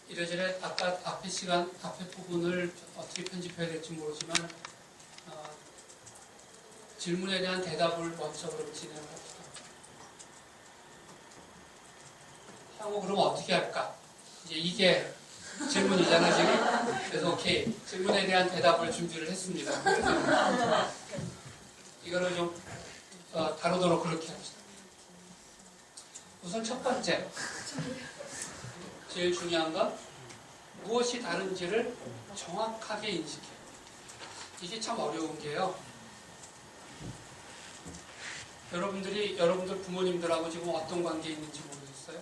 이래저래 아까 앞에 부분을 어떻게 편집해야 될지 모르지만 질문에 대한 대답을 먼저 그럼 진행을 합시다. 향후 그럼 어떻게 할까? 이제 이게 질문이잖아 지금. 그래서 오케이, 질문에 대한 대답을 준비를 했습니다. 그래서 이거를 좀 다루도록 그렇게 합시다. 우선 첫 번째, 제일 중요한 건 무엇이 다른지를 정확하게 인식해요. 이게 참 어려운 게요. 여러분들 부모님들하고 지금 어떤 관계에 있는지 모르겠어요.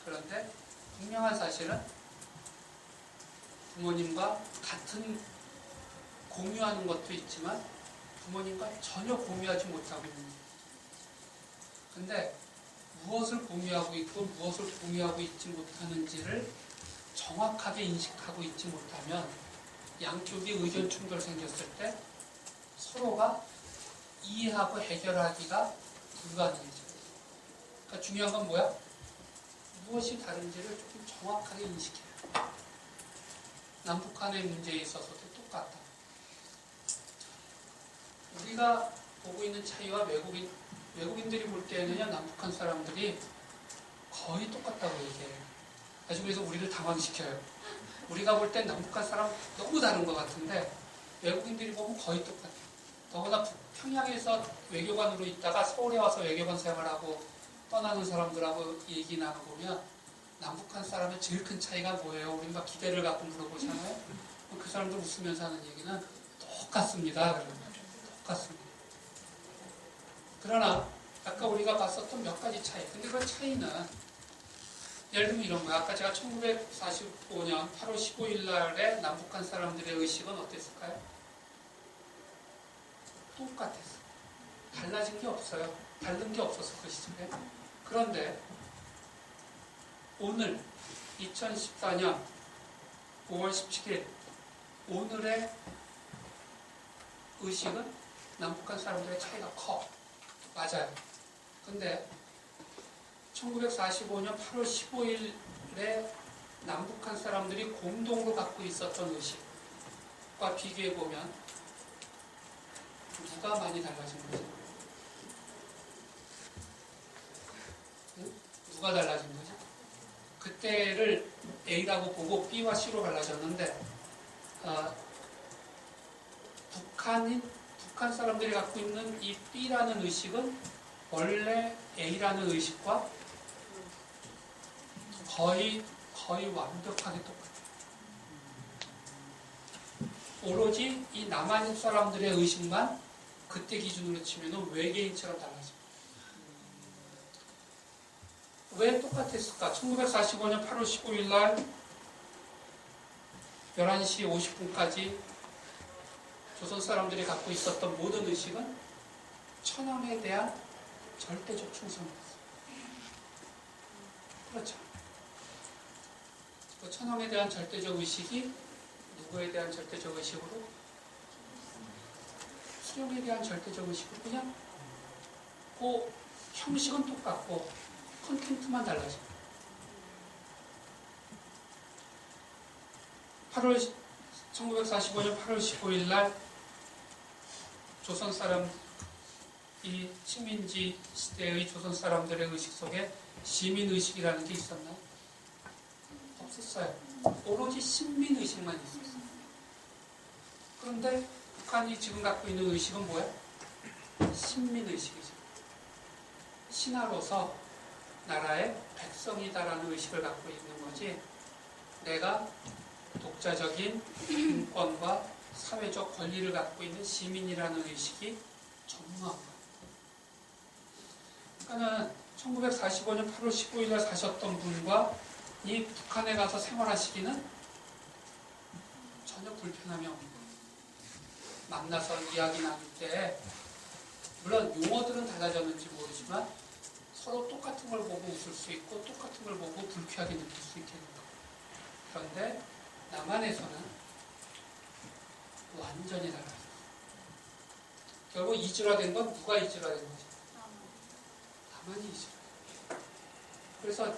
그런데 분명한 사실은 부모님과 같은 공유하는 것도 있지만 부모님과 전혀 공유하지 못하고 있는 거예요. 근데 무엇을 공유하고 있고 무엇을 공유하고 있지 못하는지를 정확하게 인식하고 있지 못하면 양쪽이 의견 충돌 생겼을 때 서로가 이해하고 해결하기가 불가능해져요. 그러니까 중요한 건 뭐야? 무엇이 다른지를 조금 정확하게 인식해요. 남북한의 문제에 있어서도 똑같다. 우리가 보고 있는 차이와 외국인들이 볼 때는요, 남북한 사람들이 거의 똑같다고 얘기해요. 그래서 우리를 당황시켜요. 우리가 볼 땐 남북한 사람 너무 다른 것 같은데 외국인들이 보면 거의 똑같아요. 더구나 평양에서 외교관으로 있다가 서울에 와서 외교관 생활하고 떠나는 사람들하고 얘기 나눠보면 남북한 사람의 제일 큰 차이가 뭐예요? 우리 막 기대를 갖고 물어보잖아요. 그 사람들 웃으면서 하는 얘기는 똑같습니다. 그러는 거죠. 똑같습니다. 그러나 아까 우리가 봤었던 몇 가지 차이. 근데 그 차이는 예를 들면 이런 거예요. 아까 제가 1945년 8월 15일 날에 남북한 사람들의 의식은 어땠을까요? 똑같았어요. 달라진 게 없어요. 다른 게 없었어, 그 시절에. 그런데 오늘 2014년 5월 17일 오늘의 의식은 남북한 사람들의 차이가 커. 맞아요. 근데 1945년 8월 15일에 남북한 사람들이 공동으로 갖고 있었던 의식과 비교해보면 누가 많이 달라진 거죠? 누가 달라진 거죠? 그때를 A라고 보고 B와 C로 갈라졌는데 북한 사람들이 갖고 있는 이 B라는 의식은 원래 A라는 의식과 거의 완벽하게 똑같아요. 오로지 이 남한 사람들의 의식만 그때 기준으로 치면 외계인처럼 달라집니다. 왜 똑같았을까? 1945년 8월 15일 날 11시 50분까지 조선 사람들이 갖고 있었던 모든 의식은 천황에 대한 절대적 충성이었어요. 그렇죠. 그 천황에 대한 절대적 의식이 누구에 대한 절대적 의식으로? 수령에 대한 절대적 의식으로 그냥 그 형식은 똑같고 컨텐츠만 달라집니다. 1945년 8월 15일 날 조선 사람, 이 식민지 시대의 조선 사람들의 의식 속에 시민의식이라는 게 있었나요? 없었어요. 오로지 식민의식만 있었어요. 그런데 북한이 지금 갖고 있는 의식은 뭐야? 식민의식이죠. 신하로서 나라의 백성이다라는 의식을 갖고 있는 거지, 내가 독자적인 인권과 사회적 권리를 갖고 있는 시민이라는 의식이 전무한 거예요. 그러니까는 1945년 8월 15일에 사셨던 분과 이 북한에 가서 생활하시기는 전혀 불편함이 없는 거예요. 만나서 이야기 나눌 때 물론 용어들은 달라졌는지 모르지만 서로 똑같은 걸 보고 웃을 수 있고 똑같은 걸 보고 불쾌하게 느낄 수 있게 되는 거예요. 그런데 남한에서는 완전히 달라요. 결국 이질화된 건 누가 이질화된 거지? 나만이 이질화. 그래서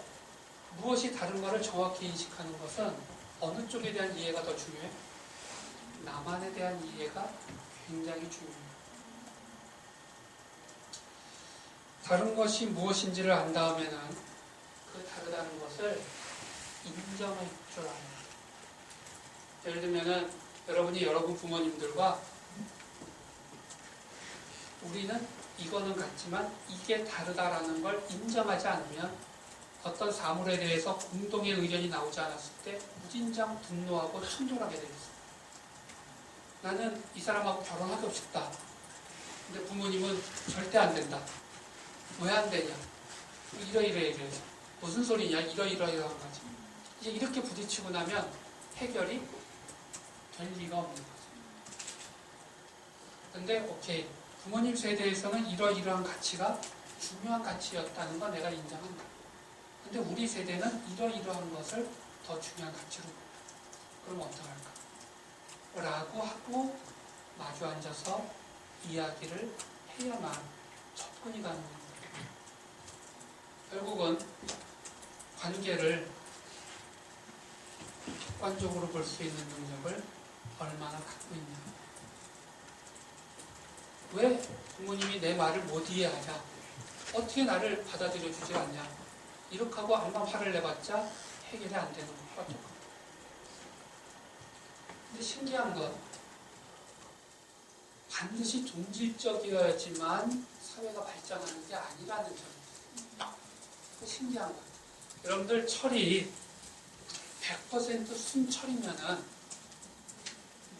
무엇이 다른가를 정확히 인식하는 것은 어느 쪽에 대한 이해가 더 중요해? 나만에 대한 이해가 굉장히 중요해요. 다른 것이 무엇인지를 안 다음에는 그 다르다는 것을 인정할 줄 알아야 돼요. 예를 들면은 여러분이 여러분 부모님들과 우리는 이거는 같지만 이게 다르다라는 걸 인정하지 않으면 어떤 사물에 대해서 공동의 의견이 나오지 않았을 때 무진장 분노하고 충돌하게 되겠어요. 나는 이 사람하고 결혼하고 싶다. 근데 부모님은 절대 안 된다. 왜 안 되냐? 이러이러 무슨 소리냐? 이러이러한 거지. 이제 이렇게 부딪히고 나면 해결이 될 리가 없는 거죠. 근데 오케이. 부모님 세대에서는 이러이러한 가치가 중요한 가치였다는 거 내가 인정한다. 근데 우리 세대는 이러이러한 것을 더 중요한 가치로 본다. 그럼 어떡할까? 라고 하고 마주 앉아서 이야기를 해야만 접근이 가능합니다. 결국은 관계를 객관적으로 볼 수 있는 능력을 얼마나 갖고 있냐. 왜 부모님이 내 말을 못 이해하냐? 어떻게 나를 받아들여 주지 않냐? 이렇게 하고 아무나 화를 내봤자 해결이 안 되는 것과 똑같아요. 근데 신기한 건 반드시 동질적이어야지만 사회가 발전하는 게 아니라는 점이에요. 신기한 거예요. 여러분들 철이 100% 순철이면은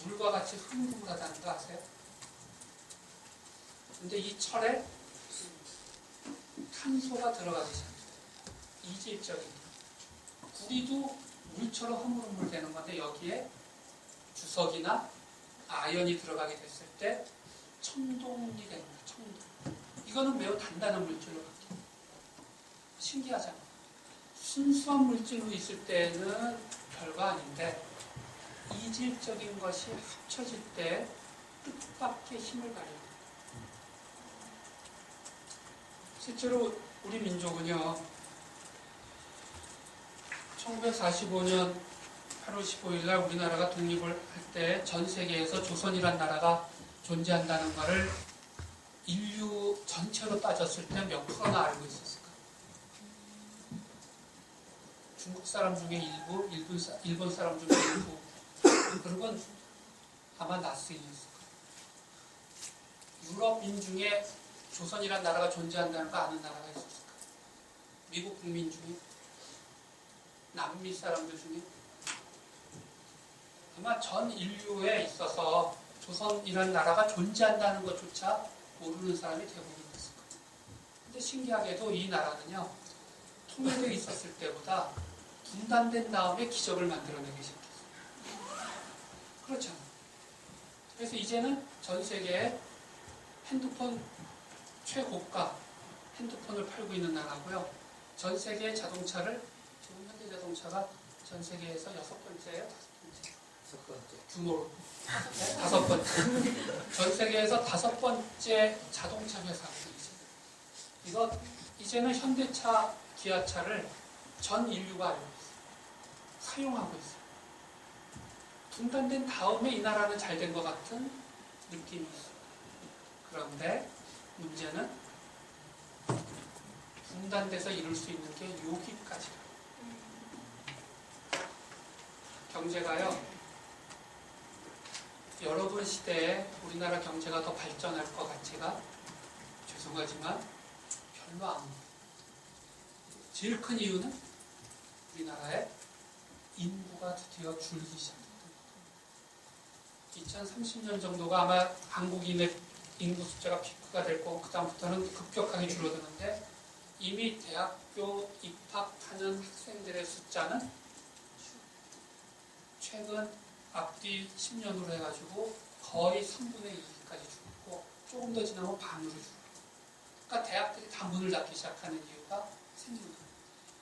물과 같이 흐물흐물하다는 거 아세요? 근데 이 철에 탄소가 들어가기 시작해요. 이질적인. 구리도 물처럼 흐물흐물 되는 건데 여기에 주석이나 아연이 들어가게 됐을 때 청동이 됩니다. 청동. 이거는 매우 단단한 물질로 바뀌어요. 신기하잖아요. 순수한 물질로 있을 때는 별거 아닌데 이질적인 것이 합쳐질 때 뜻밖의 힘을 발휘해요. 실제로 우리 민족은요, 1945년 8월 15일 날 우리나라가 독립을 할 때 전 세계에서 조선이란 나라가 존재한다는 것을 인류 전체로 따졌을 때 몇 프로나 알고 있었을까? 중국 사람 중에 일부, 일본 사람 중에 일부, 그리고 아마 나스인이었을 거예요. 유럽인 중에 조선이란 나라가 존재한다는 거 아는 나라가 있었을까? 미국 국민 중에? 남미 사람들 중에? 아마 전 인류에 있어서 조선이라는 나라가 존재한다는 것조차 모르는 사람이 대부분 있을 거예요. 근데 신기하게도 이 나라는요, 통일되어 있었을 때보다 분단된 다음에 기적을 만들어내기 시작했어요. 그렇잖아요. 그래서 이제는 전 세계에 핸드폰 최고가 핸드폰을 팔고 있는 나라고요. 전 세계 자동차를, 지금 현대자동차가 전 세계에서 6번째예요? 5번째? 규모로. 5번째. 전 세계에서 5번째 자동차 회사거든요. 이거 이제는 현대차, 기아차를 전 인류가 알고 있어요. 사용하고 있어요. 분단된 다음에 이 나라는 잘 된 것 같은 느낌이 있어요. 그런데 문제는 분단돼서 이룰 수 있는 게 여기까지가. 경제가요, 여러분 시대에 우리나라 경제가 더 발전할 것 같지가 죄송하지만 별로 안 오고, 제일 큰 이유는 우리나라의 인구가 드디어 줄기 시작했던 거예요. 2030년 정도가 아마 한국인의 인구 숫자가 피크가 될 거고 그 다음부터는 급격하게 줄어드는데 이미 대학교 입학하는 학생들의 숫자는 최근 앞뒤 10년으로 해가지고 거의 3분의 2까지 줄었고 조금 더 지나면 반으로 줄어요. 그러니까 대학들이 다 문을 닫기 시작하는 이유가 생긴 거예요.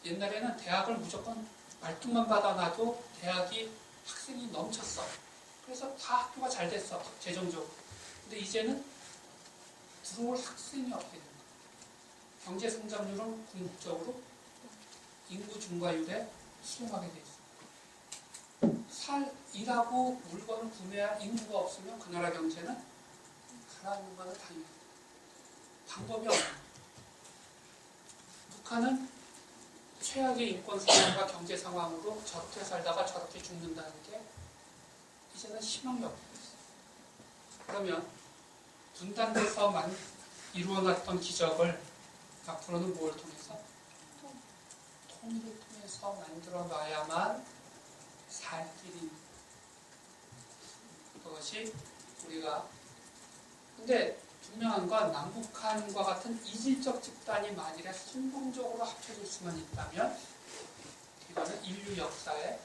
옛날에는 대학을 무조건 말뚝만 받아놔도 대학이 학생이 넘쳤어. 그래서 다 학교가 잘 됐어, 재정적으로. 근데 이제는 들어올 학생이 없게 됩니다. 경제 성장률은 궁극적으로 인구 증가율에 수렴하게 돼 있습니다. 일하고 물건을 구매할 인구가 없으면 그 나라 경제는 가라앉는 것은 당연합니다. 방법이 없습니다. 북한은 최악의 인권 상황과 경제 상황으로 저렇게 살다가 저렇게 죽는다는 게 이제는 희망이 없게 됐어요. 그러면 분단돼서 이루어놨던 기적을 앞으로는 무엇을 통해서? 통일을 통해서 만들어놔야만 살 길이. 그것이 우리가. 근데 분명한 건 남북한과 같은 이질적 집단이 만일에 성공적으로 합쳐질 수만 있다면 이거는 인류 역사에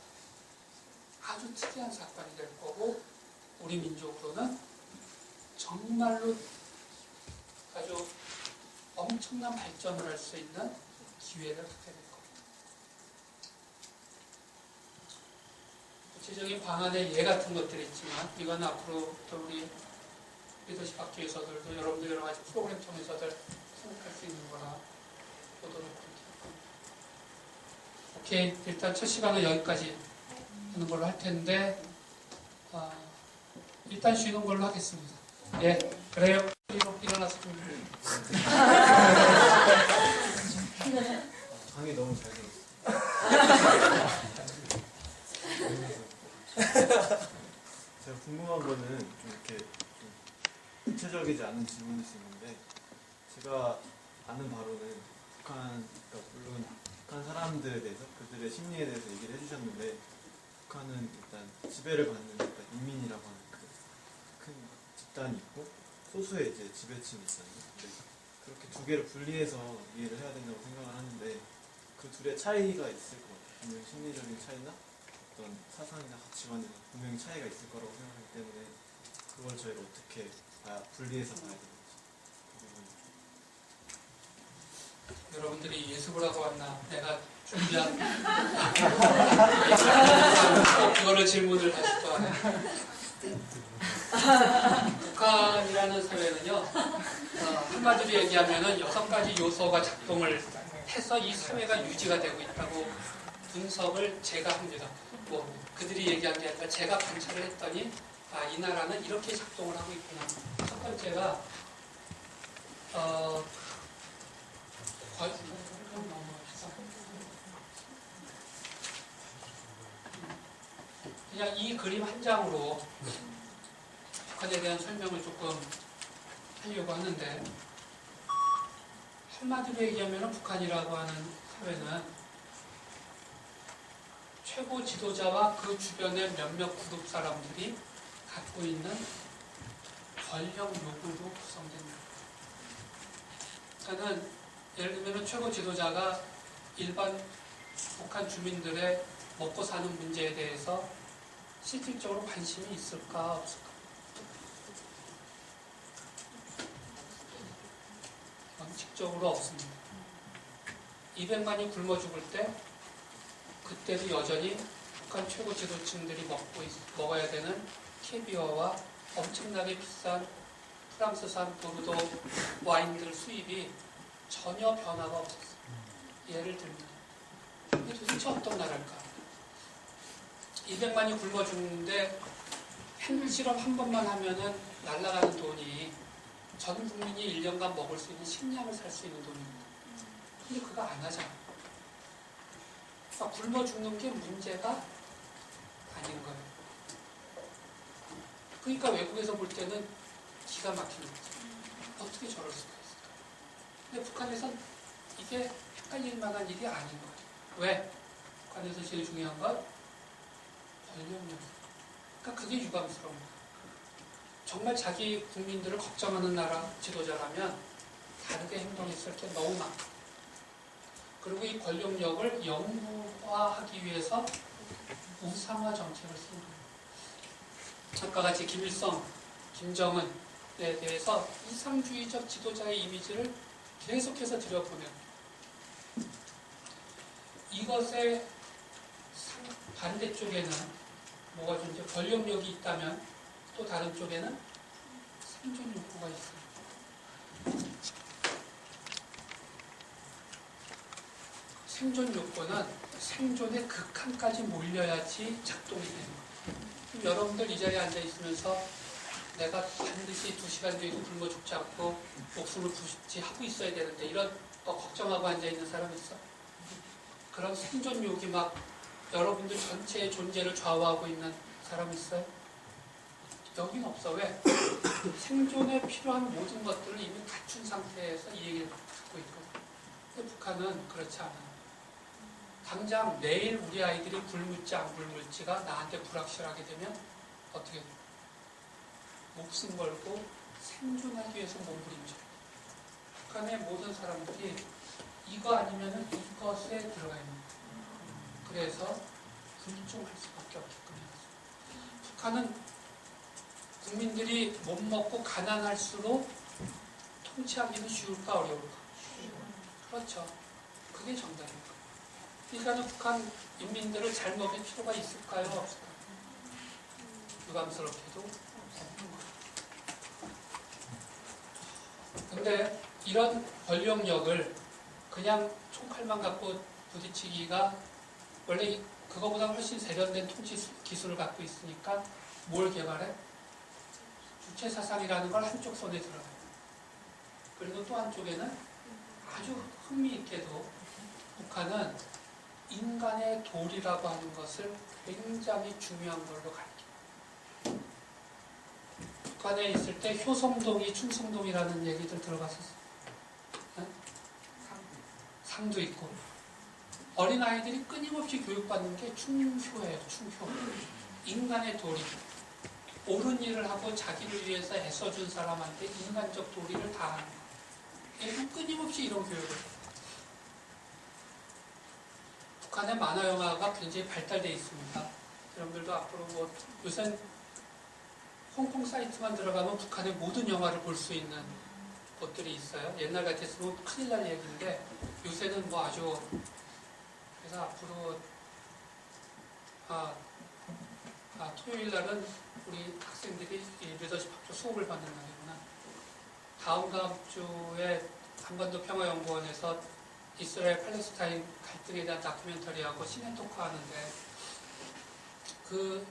아주 특이한 사건이 될 거고, 우리 민족으로는 정말로 아주 엄청난 발전을 할 수 있는 기회를 갖게 될 겁니다. 구체적인 방안의 예 같은 것들이 있지만 이건 앞으로 또 우리 리더십 학교에서들도 여러분들 여러 가지 프로그램 통해서들 생각할 수 있는 거라 보도록 그렇게 할 겁니다. 오케이, 일단 첫 시간은 여기까지 하는 걸로 할 텐데 일단 쉬는 걸로 하겠습니다. 예, 그래요. 일어나서 좀. 강의 너무 잘 들었어요. 제가 궁금한 거는 좀 이렇게 좀 구체적이지 않은 질문일 수 있는데, 제가 아는 바로는 그러니까 물론 북한 사람들에 대해서, 그들의 심리에 대해서 얘기를 해주셨는데, 북한은 일단 지배를 받는 일단 인민이라고 하는 그 큰 집단이 있고, 소수의 이제 지배층이 있잖아요. 근데 그렇게 두 개를 분리해서 이해를 해야 된다고 생각을 하는데, 그 둘의 차이가 있을 것 같아요. 분명히 심리적인 차이나 어떤 사상이나 가치관이나 분명히 차이가 있을 거라고 생각하기 때문에 그걸 저희가 어떻게 분리해서 봐야 되는지 그 부분이. 여러분들이 예습을 하고 왔나? 내가 준비한 그거를 질문을 다시 또 하네. 북한이라는 사회는요, 한마디로 얘기하면은 6가지 요소가 작동을 해서 이 사회가 유지가 되고 있다고 분석을 제가 합니다. 뭐 그들이 얘기한 게 아니라 제가 관찰을 했더니 이 나라는 이렇게 작동을 하고 있구나. 첫 번째가 그냥 이 그림 한 장으로 북한에 대한 설명을 조금 하려고 하는데, 한마디로 얘기하면 북한이라고 하는 사회는 최고 지도자와 그 주변의 몇몇 그룹 사람들이 갖고 있는 권력 요구로 구성됩니다. 그러니까는 예를 들면 최고 지도자가 일반 북한 주민들의 먹고 사는 문제에 대해서 실질적으로 관심이 있을까 없을까? 원칙적으로 없습니다. 200만이 굶어 죽을 때 그때도 여전히 북한 최고 지도층들이 먹어야 되는 캐비어와 엄청나게 비싼 프랑스산 보르도 와인들 수입이 전혀 변화가 없었어요. 예를 들면 이게 도대체 어떤 나라일까? 200만이 굶어 죽는데 핵실험 한 번만 하면은 날아가는 돈이 전 국민이 1년간 먹을 수 있는 식량을 살 수 있는 돈입니다. 근데 그거 안 하잖아. 그러니까 굶어 죽는 게 문제가 아닌 거예요. 그러니까 외국에서 볼 때는 기가 막히는 거죠. 어떻게 저럴 수가 있을까? 근데 북한에선 이게 헷갈릴 만한 일이 아닌 거예요. 왜? 북한에서 제일 중요한 건 권력력. 그러니까 그게 유감스러운 거예요. 정말 자기 국민들을 걱정하는 나라 지도자라면 다르게 행동했을 게 너무 많고, 그리고 이 권력력을 영구화하기 위해서 우상화 정책을 쓴 거예요. 아까 같이 김일성, 김정은에 대해서 이상주의적 지도자의 이미지를 계속해서 들여보내고, 이것의 반대쪽에는 뭐가 좀 이제 권력력이 있다면 또 다른 쪽에는 생존 욕구가 있어요. 생존 욕구는 생존의 극한까지 몰려야지 작동이 되는 거예요. 여러분들 이 자리에 앉아 있으면서 내가 반드시 2시간 뒤에도 굶어 죽지 않고 목숨을 부지하고 있어야 되는데 이런 거 걱정하고 앉아 있는 사람 있어? 그런 생존욕이 막 여러분들 전체의 존재를 좌우하고 있는 사람 있어요? 여긴 없어. 왜? 생존에 필요한 모든 것들을 이미 갖춘 상태에서 이 얘기를 듣고 있거든. 근데 북한은 그렇지 않아요. 당장 내일 우리 아이들이 굶을지 안 굶을지가 나한테 불확실하게 되면 어떻게 돼? 목숨 걸고 생존하기 위해서 몸부림쳐. 북한의 모든 사람들이 이거 아니면은 이것에 들어가 있는 거예요. 그래서 굴종할 수밖에 없게끔 해놨어요. 북한은 국민들이 못 먹고 가난할수록 통치하기는 쉬울까 어려울까? 그렇죠. 그게 정답입니다. 그러니까 북한 인민들을 잘 먹일 필요가 있을까요? 없을까요? 유감스럽게도 없는 거예요. 근데 이런 권력력을 그냥 총칼만 갖고 부딪히기가 원래 그거보다 훨씬 세련된 통치 기술을 갖고 있으니까 뭘 개발해? 주체사상이라는 걸 한쪽 손에 들어가요. 그리고 또 한쪽에는 아주 흥미있게도 북한은 인간의 도리라고 하는 것을 굉장히 중요한 걸로 가르쳐요. 북한에 있을 때 효성동이 충성동이라는 얘기들 들어봤었어요. 네? 상도 있고 어린아이들이 끊임없이 교육받는 게 충효예요. 충효. 인간의 도리. 옳은 일을 하고 자기를 위해서 애써준 사람한테 인간적 도리를 다하는 거예요. 끊임없이 이런 교육을 해요. 북한의 만화 영화가 굉장히 발달되어 있습니다. 여러분들도 앞으로 뭐 요새 홍콩 사이트만 들어가면 북한의 모든 영화를 볼 수 있는 곳들이 있어요. 옛날 같았으면 큰일 날 얘기인데 요새는 뭐 아주 그래서 앞으로 토요일 날은 우리 학생들이 리더십 학교 수업을 받는 날이구나. 다음 주에 한반도 평화연구원에서 이스라엘 팔레스타인 갈등에 대한 다큐멘터리하고 시네 토크 하는데 그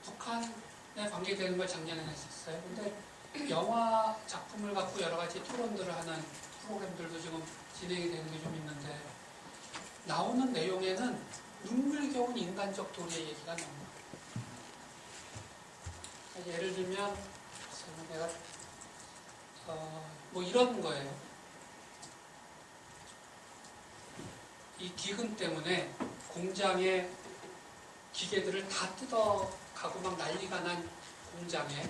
북한에 관계되는 걸 작년에 했었어요. 근데 영화 작품을 갖고 여러 가지 토론들을 하는 프로그램들도 지금 진행이 되는 게 좀 있는데 나오는 내용에는 눈물겨운 인간적 도리의 얘기가 나옵니다. 예를 들면 내가 뭐 이런 거예요. 이 기근 때문에 공장의 기계들을 다 뜯어가고 막 난리가 난 공장에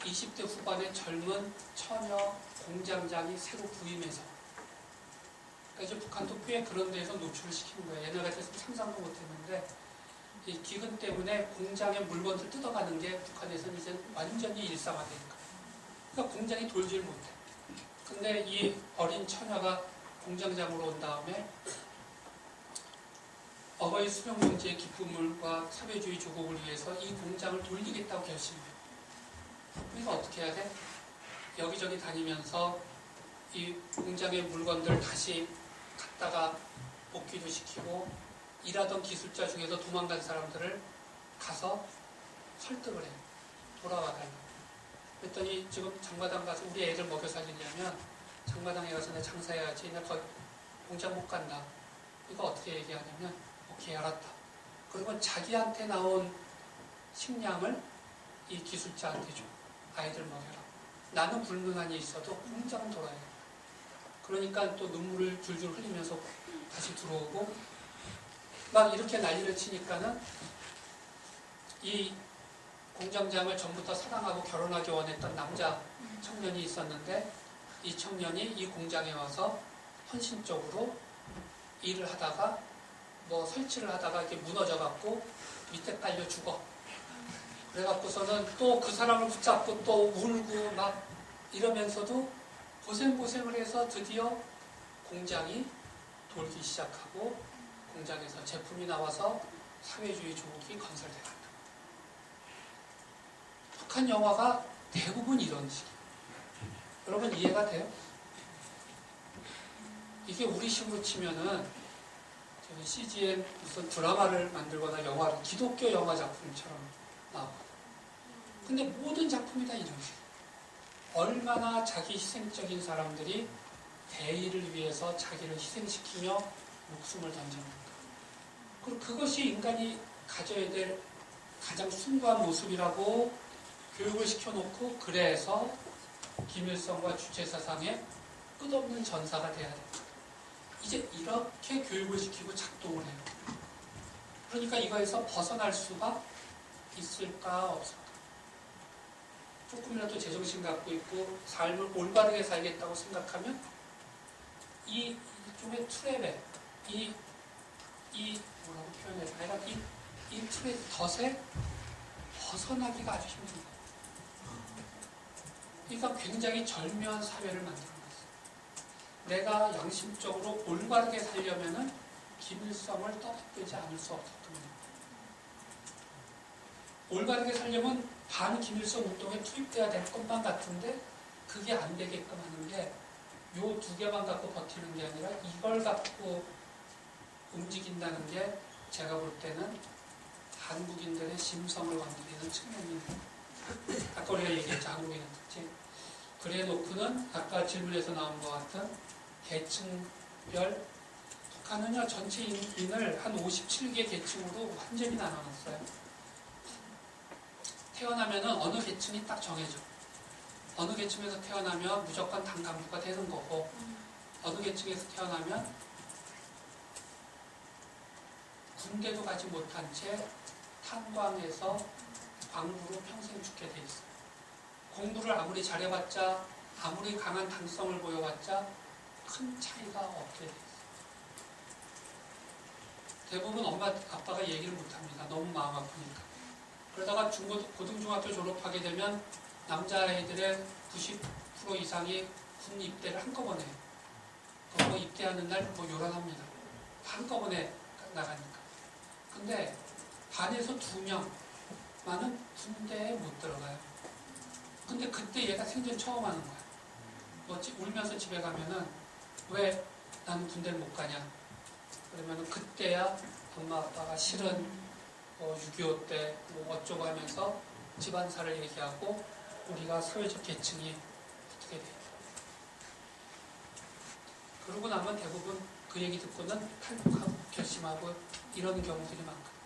20대 후반의 젊은 처녀 공장장이 새로 부임해서 그러니까 이제 북한도 꽤 그런 데에서 노출을 시키는 거예요. 옛날 같았으면 상상도 못했는데 이 기근 때문에 공장의 물건들 뜯어가는 게 북한에서는 이제 완전히 일상화되니까. 그러니까 공장이 돌질 못해. 근데 이 어린 처녀가 공장장으로 온 다음에 어버이 수명명제의 기쁨과 사회주의 조국을 위해서 이 공장을 돌리겠다고 결심해요. 그러니까 어떻게 해야 돼? 여기저기 다니면서 이 공장의 물건들 다시 갖다가 복귀도 시키고 일하던 기술자 중에서 도망간 사람들을 가서 설득을 해요. 돌아와 달라고. 그랬더니 지금 장마당 가서 우리 애들 먹여 살리려면 장마당에 가서 내 장사해야지. 나 거기 공장 못 간다. 이거 어떻게 얘기하냐면 오케이 알았다. 그러면 자기한테 나온 식량을 이 기술자한테 줘. 아이들 먹여라. 나는 불능한이 있어도 공장은 돌아야 돼. 그러니까 또 눈물을 줄줄 흘리면서 다시 들어오고 막 이렇게 난리를 치니까는 이 공장장을 전부터 사랑하고 결혼하기 원했던 남자 청년이 있었는데 이 청년이 이 공장에 와서 헌신적으로 일을 하다가 뭐 설치를 하다가 이렇게 무너져갖고 밑에 깔려 죽어. 그래갖고서는 또 그 사람을 붙잡고 또 울고 막 이러면서도 고생을 해서 드디어 공장이 돌기 시작하고 공장에서 제품이 나와서 사회주의 조국이 건설돼간다. 북한 영화가 대부분 이런 식이에요. 여러분 이해가 돼요? 이게 우리식으로 치면은 저희 CGN 무슨 드라마를 만들거나 영화를 기독교 영화 작품처럼 나와. 근데 모든 작품이 다 이런 식. 얼마나 자기 희생적인 사람들이 대의를 위해서 자기를 희생시키며 목숨을 던집니까? 그리고 그것이 인간이 가져야 될 가장 숭고한 모습이라고 교육을 시켜놓고, 그래서 김일성과 주체사상의 끝없는 전사가 돼야 됩니다. 이제 이렇게 교육을 시키고 작동을 해요. 그러니까 이거에서 벗어날 수가 있을까 없을까? 조금이라도 제정신 갖고 있고 삶을 올바르게 살겠다고 생각하면 이 일종의 트랩에 이 뭐라고 표현해야 되나? 이 트랩 덫에 벗어나기가 아주 힘듭니다. 그러니까 굉장히 절묘한 사회를 만들어놨어요. 내가 양심적으로 올바르게 살려면은 김일성을 떠받들지 않을 수 없었던 겁니다. 올바르게 살려면 반 김일성 운동에 투입돼야 될 것만 같은데 그게 안 되게끔 하는 게 요 두 개만 갖고 버티는 게 아니라 이걸 갖고 움직인다는 게 제가 볼 때는 한국인들의 심성을 건드리는 측면입니다. 아까 우리가 얘기했죠. 한국인의 특징. 그래 놓고는 아까 질문에서 나온 것 같은 계층별, 북한은요 전체 인을 한 57개 계층으로 완전히 나눠놨어요. 태어나면은 어느 계층이 딱 정해져. 어느 계층에서 태어나면 무조건 당 간부가 되는 거고, 어느 계층에서 태어나면 군대도 가지 못한 채 탄광에서 광부로 평생 죽게 돼 있어요. 공부를 아무리 잘해봤자, 아무리 강한 당성을 보여봤자 큰 차이가 없게 돼 있어요. 대부분 엄마, 아빠가 얘기를 못합니다. 너무 마음 아프니까. 그러다가 고등중학교 졸업하게 되면 남자아이들의 90% 이상이 군 입대를 한꺼번에 해요. 그리고 입대하는 날 뭐 요란합니다. 한꺼번에 나가니까. 근데 반에서 2명만은 군대에 못 들어가요. 근데 그때 얘가 생전 처음 하는 거야. 뭐 울면서 집에 가면은 왜 나는 군대를 못 가냐? 그러면은 그때야 엄마 아빠가 실은 6.25 때 뭐 어쩌고 하면서 집안사를 얘기하고 우리가 사회적 계층이 어떻게 돼. 그러고 나면 대부분 그 얘기 듣고는 탈북하고 결심하고 이런 경우들이 많거든요.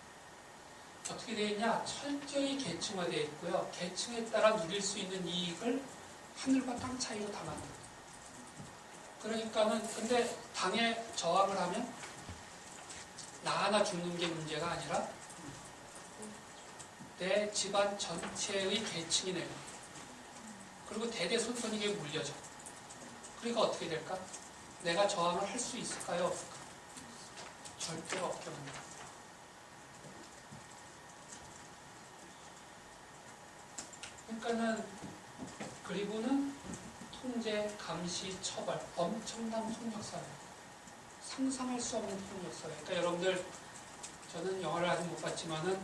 어떻게 되어 있냐? 철저히 계층화되어 있고요. 계층에 따라 누릴 수 있는 이익을 하늘과 땅 차이로 다 만들어요. 그러니까는 근데 당에 저항을 하면 나 하나 죽는 게 문제가 아니라 내 집안 전체의 계층이 내려. 그리고 대대손손 이게 물려져. 그러니까 어떻게 될까? 내가 저항을 할 수 있을까요? 없을까? 절대로 없게 만들어요. 그러니까는 그리고는 통제, 감시, 처벌, 엄청난 폭력사예요. 상상할 수 없는 폭력사예요. 그러니까 여러분들, 저는 영화를 아직 못 봤지만은,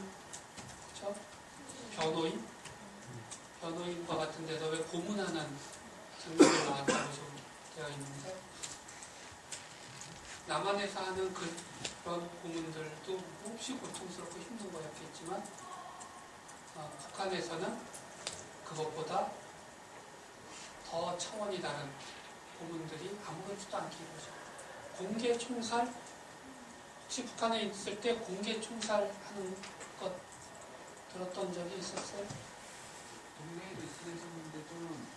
그쵸? 변호인과 같은 데서 왜 고문하는 장면이 나왔다고 지금 되어 있는데, 남한에서 하는 그런 고문들도 몹시 고통스럽고 힘든 거였겠지만, 북한에서는 그것보다 더 차원이 다른 고문들이 아무렇지도 않게 이루어져요. 공개 총살, 혹시 북한에 있을 때 공개 총살하는 것 들었던 적이 있었어요? 동네에도 있었는데 좀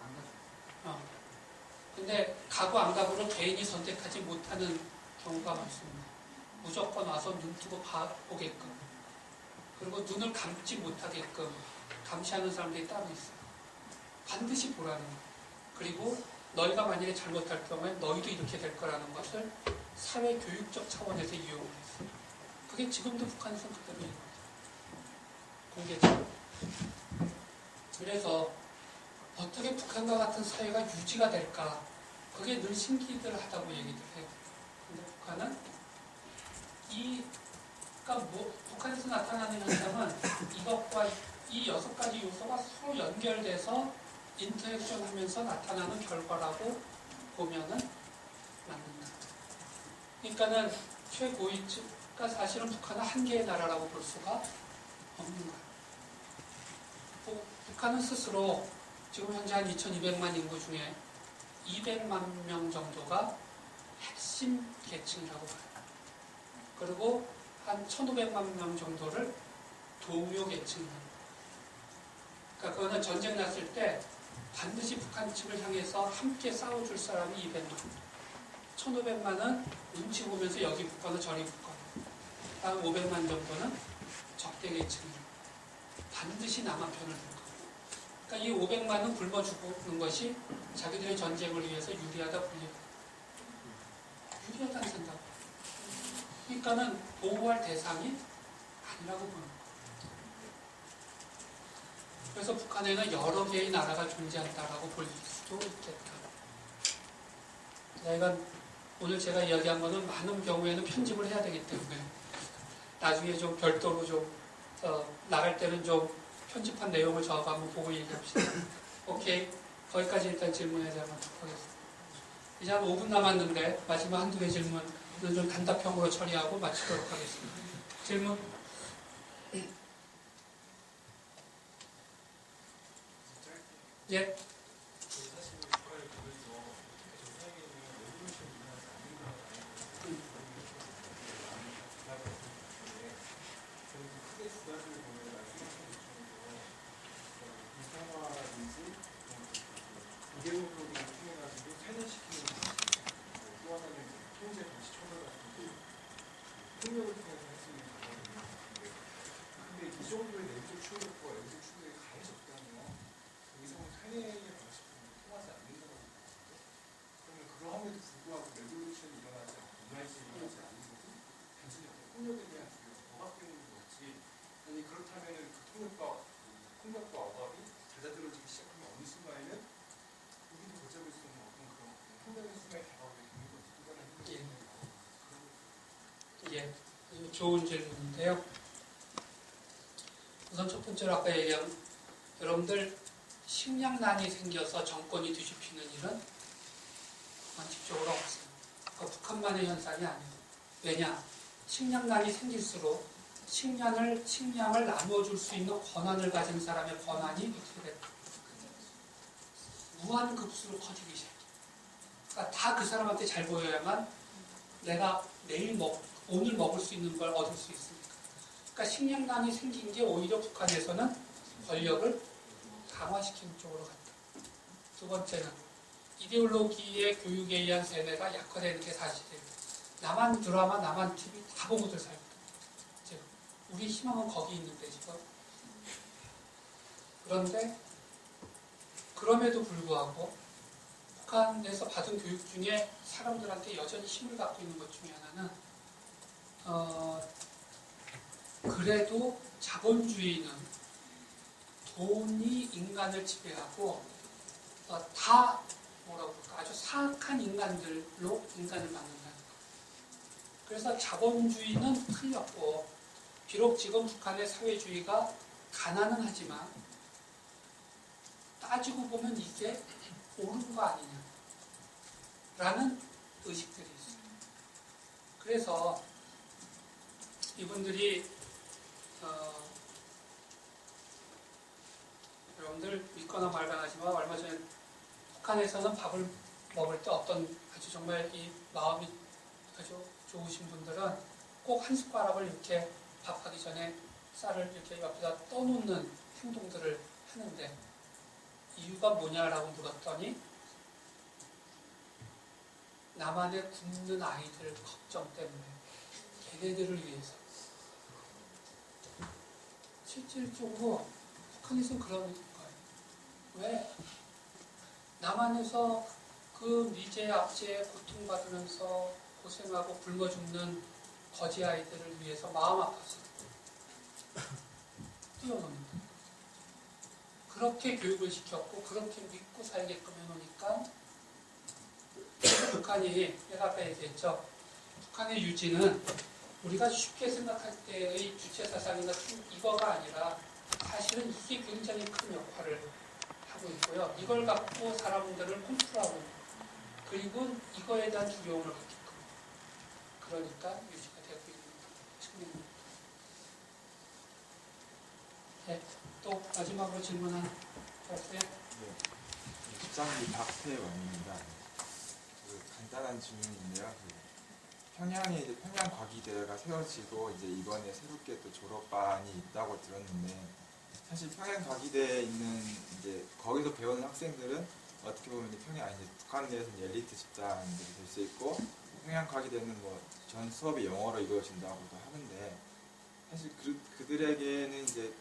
안 갔어요. 근데 가고 안 가고를 개인이 선택하지 못하는 경우가 많습니다. 무조건 와서 눈 뜨고 보게끔, 그리고 눈을 감지 못하게끔 감시하는 사람들이 따로 있어요. 반드시 보라는 거예요. 그리고 너희가 만약에 잘못할 경우에 너희도 이렇게 될 거라는 것을 사회 교육적 차원에서 이용을 했어요. 그게 지금도 북한에서는 그대로 이루어져요. 공개적으로. 그래서 어떻게 북한과 같은 사회가 유지가 될까? 그게 늘 신기들 하다고 얘기들 해요. 근데 북한은 그러니까 북한에서 나타나는 현상은 이것과 이 6가지 요소가 서로 연결돼서 인터액션 하면서 나타나는 결과라고 보면은 맞는다. 그러니까는 최고위층가 사실은 북한은 한 개의 나라라고 볼 수가 없는 거예요. 북한은 스스로 지금 현재 한 2,200만 인구 중에 200만 명 정도가 핵심 계층이라고 봐요. 그리고 한 1,500만 명 정도를 동료 계층이라고 봐요. 그러니까 그거는 전쟁 났을 때 반드시 북한 측을 향해서 함께 싸워줄 사람이 200만. 1,500만은 눈치 보면서 여기 붙거나 저리 붙거나. 한 500만 정도는 적대 계층이에요. 반드시 남한 편을 들 거예요. 그러니까 이 500만은 굶어 죽는 것이 자기들의 전쟁을 위해서 유리하다 불리하다. 유리하다는 생각. 그러니까는 보호할 대상이 아니라고 보는 거예요. 그래서 북한에는 여러 개의 나라가 존재한다라고 볼 수도 있겠다. 오늘 제가 이야기한 거는 많은 경우에는 편집을 해야 되기 때문에 나중에 좀 별도로 좀 나갈 때는 좀 편집한 내용을 저하고 한번 보고 얘기합시다. 오케이. 거기까지 일단 질문하지 않도록 하겠습니다. 이제 한 5분 남았는데 마지막 한두 개 질문은 좀 단답형으로 처리하고 마치도록 하겠습니다. 질문? 예? 폭력을 통해서 할 수 있는 방법입니다. 근데 이 정도의 내부적 충격과 외부적 충격이 가해지 없다면 더 이상 세뇌의 방식으로 통하지 않는다고 생각하는데 그러면 그러함에도 불구하고 레볼루션이 일어나지 않고 문화이즘이 일어나지 않는 것은 단순히 어떤 폭력에 대한 두려움, 억압 때문인 거지. 아니 그렇다면 그 폭력과 억압이 잦아들어지기 시작하면 어느 순간에는 우리도 걷잡을 수 없는 어떤 그런 폭력의 순간에 다가오게 되는 거지. 예, 아주 좋은 질문인데요. 우선 첫 번째로 아까 얘기한 여러분들 식량난이 생겨서 정권이 뒤집히는 일은 원칙적으로 없어요. 북한만의 현상이 아니에요. 왜냐? 식량난이 생길수록 식량을 나누어줄 수 있는 권한을 가진 사람의 권한이 어떻게 될까? 무한급수로 커지기 시작해요. 그러니까 다 그 사람한테 잘 보여야만 내가 오늘 먹을 수 있는 걸 얻을 수 있습니다. 그러니까 식량난이 생긴 게 오히려 북한에서는 권력을 강화시키는 쪽으로 갔다. 두 번째는 이데올로기의 교육에 의한 세뇌가 약화되는 게 사실이에요. 남한 드라마, 남한 TV 다 보고들 살고. 우리 희망은 거기 있는데 지금. 그런데 그럼에도 불구하고 북한에서 받은 교육 중에 사람들한테 여전히 힘을 갖고 있는 것 중에 하나는 그래도 자본주의는 돈이 인간을 지배하고 다 뭐라고 볼까 아주 사악한 인간들로 인간을 만든다는 거. 그래서 자본주의는 틀렸고 비록 지금 북한의 사회주의가 가난은 하지만 따지고 보면 이게 옳은 거 아니냐라는 의식들이 있어요. 그래서 이분들이 여러분들 믿거나 말거나 하지만 얼마 전에 북한에서는 밥을 먹을 때 어떤 아주 정말 이 마음이 아주 좋으신 분들은 꼭 한 숟가락을 이렇게 밥하기 전에 쌀을 이렇게 옆에다 떠놓는 행동들을 하는데 이유가 뭐냐라고 물었더니 남한에 굶는 아이들 걱정 때문에 걔네들을 위해서 실질적으로 북한에서는 그런 거예요. 왜? 남한에서 그 미제, 압제에 고통받으면서 고생하고 굶어 죽는 거지 아이들을 위해서 마음 아파서 뛰어노는다. 그렇게 교육을 시켰고 그렇게 믿고 살게끔 해놓으니까 북한이 내가 아까 얘기했죠. 북한의 유지는 우리가 쉽게 생각할 때의 주체사상이나 이거가 아니라 사실은 이게 굉장히 큰 역할을 하고 있고요. 이걸 갖고 사람들을 컨트롤하고 그리고 이거에 대한 두려움을 갖게끔. 그러니까 유지가 되고 있는 측면입니다. 네, 또 마지막으로 질문 하나 더 있어요? 네. 집사님 박태원입니다. 간단한 질문인데요. 평양에 이제 평양과기대가 세워지고 이제 이번에 새롭게 또 졸업반이 있다고 들었는데 사실 평양과기대에 있는 이제 거기서 배우는 학생들은 어떻게 보면 이제 북한 내에서는 엘리트 집단들이 될 수 있고 평양과기대는 뭐 전 수업이 영어로 이루어진다고도 하는데 사실 그들에게는 이제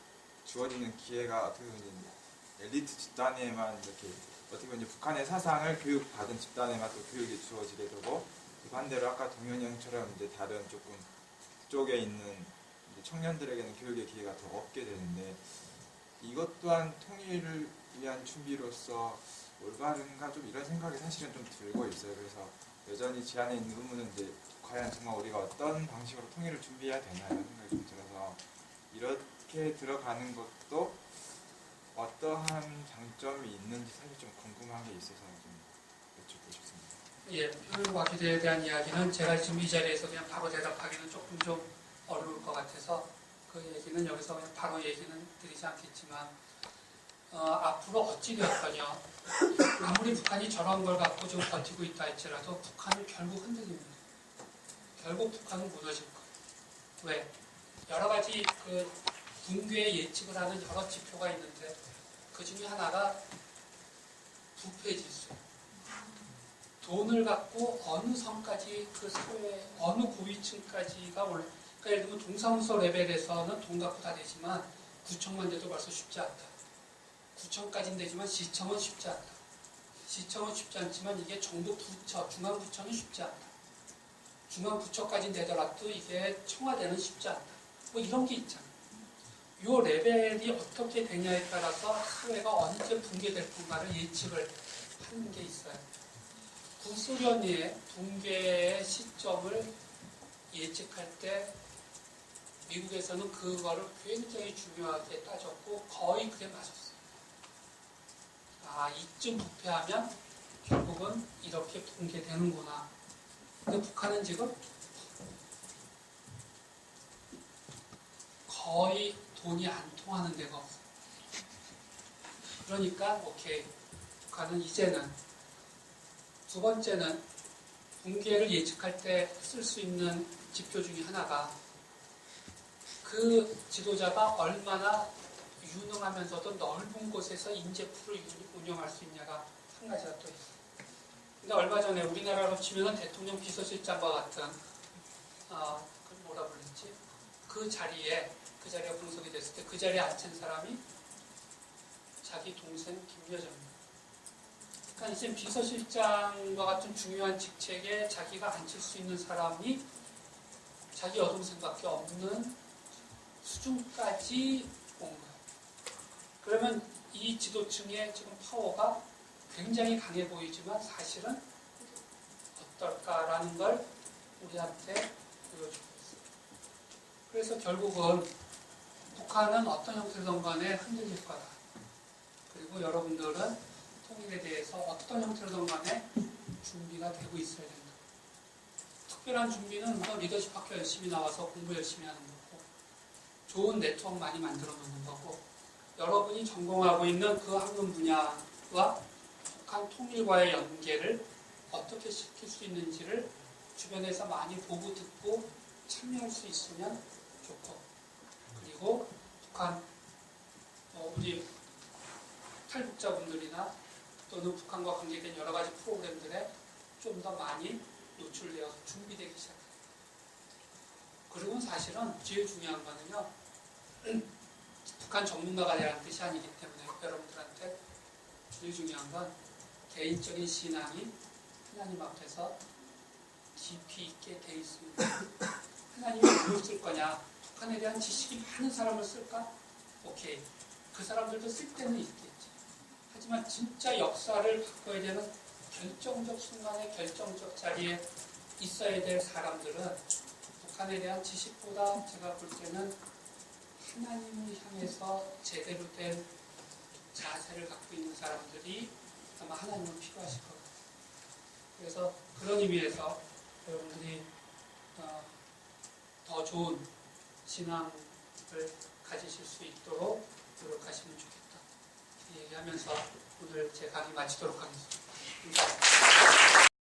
주어지는 기회가 어떻게 보면 이제 엘리트 집단에만 이렇게 어떻게 보면 이제 북한의 사상을 교육받은 집단에만 또 교육이 주어지게 되고 반대로 아까 동현이 형처럼 이제 다른 조금 북쪽에 있는 이제 청년들에게는 교육의 기회가 더 없게 되는데 이것 또한 통일을 위한 준비로서 올바른가 좀 이런 생각이 사실은 좀 들고 있어요. 그래서 여전히 제 안에 있는 의문은 이제 과연 정말 우리가 어떤 방식으로 통일을 준비해야 되나 이런 생각이 좀 들어서 이렇게 들어가는 것도 어떠한 장점이 있는지 사실 좀 궁금한 게 있어서 좀 여쭙고 싶습니다. 예, 평양과기대에 대한 이야기는 제가 지금 이 자리에서 그냥 바로 대답하기는 조금 좀 어려울 것 같아서 그 얘기는 여기서 그냥 바로 얘기는 드리지 않겠지만 앞으로 어찌 되었거냐 아무리 북한이 저런 걸 갖고 지금 버티고 있다 할지라도 북한은 결국 흔들립니다. 결국 북한은 무너질 거예요. 왜? 여러 가지 그 붕괴 예측을 하는 여러 지표가 있는데 그 중에 하나가 부패 지수예요. 돈을 갖고 어느 선까지 그 사회 어느 고위층까지가 올라. 그러니까 예를 들면 동사무소 레벨에서는 돈 갖고 다 되지만 구청만 돼도 벌써 쉽지 않다. 구청까지는 되지만 시청은 쉽지 않다. 시청은 쉽지 않지만 이게 정부 부처, 중앙부처는 쉽지 않다. 중앙부처까지 되더라도 이게 청와대는 쉽지 않다. 뭐 이런 게 있잖아요. 요 레벨이 어떻게 되냐에 따라서 사회가 언제 붕괴될 건가를 예측을 하는 게 있어요. 구소련의 붕괴의 시점을 예측할 때 미국에서는 그거를 굉장히 중요하게 따졌고 거의 그게 맞았어요. 아, 이쯤 부패하면 결국은 이렇게 붕괴되는구나. 근데 북한은 지금 거의 돈이 안 통하는 데가 없어요. 그러니까 오케이. 북한은 이제는 두 번째는 붕괴를 예측할 때 쓸 수 있는 지표 중에 하나가 그 지도자가 얼마나 유능하면서도 넓은 곳에서 인재풀을 운영할 수 있냐가 한 가지가 또 있어요. 근데 얼마 전에 우리나라로 치면 대통령 비서실장과 같은 그 뭐라 불렀지? 그 자리가 분석이 됐을 때 그 자리에 앉힌 사람이 자기 동생 김여정입니다. 그러니까 이제 비서실장과 같은 중요한 직책에 자기가 앉힐 수 있는 사람이 자기 여동생밖에 없는 수준까지 온 거예요. 그러면 이 지도층의 지금 파워가 굉장히 강해 보이지만 사실은 어떨까라는 걸 우리한테 보여주고 있어요. 그래서 결국은 북한은 어떤 형태로든 간에 흔들릴 거다. 그리고 여러분들은 통일에 대해서 어떤 형태로든 간에 준비가 되고 있어야 된다. 특별한 준비는 뭐 리더십 학교 열심히 나와서 공부 열심히 하는 거고 좋은 네트워크 많이 만들어 놓는 거고 여러분이 전공하고 있는 그 학문 분야와 북한 통일과의 연계를 어떻게 시킬 수 있는지를 주변에서 많이 보고 듣고 참여할 수 있으면 좋고 그리고 북한 우리 탈북자분들이나 또는 북한과 관계된 여러 가지 프로그램들에 좀 더 많이 노출되어서 준비되기 시작해요. 그리고 사실은 제일 중요한 거는요. 북한 전문가가 되라는 뜻이 아니기 때문에 여러분들한테 제일 중요한 건 개인적인 신앙이 하나님 앞에서 깊이 있게 돼 있습니다. 하나님이 누굴 쓸 거냐? 북한에 대한 지식이 많은 사람을 쓸까? 오케이. 그 사람들도 쓸 때는 있겠지. 하지만 진짜 역사를 바꿔야 되는 결정적 순간에 결정적 자리에 있어야 될 사람들은 북한에 대한 지식보다 제가 볼 때는 하나님을 향해서 제대로 된 자세를 갖고 있는 사람들이 아마 하나님은 필요하실 것 같아요. 그래서 그런 의미에서 여러분들이 더 좋은 신앙을 가지실 수 있도록 노력하시면 좋겠다. 이 얘기하면서 오늘 제 강의 마치도록 하겠습니다. 감사합니다.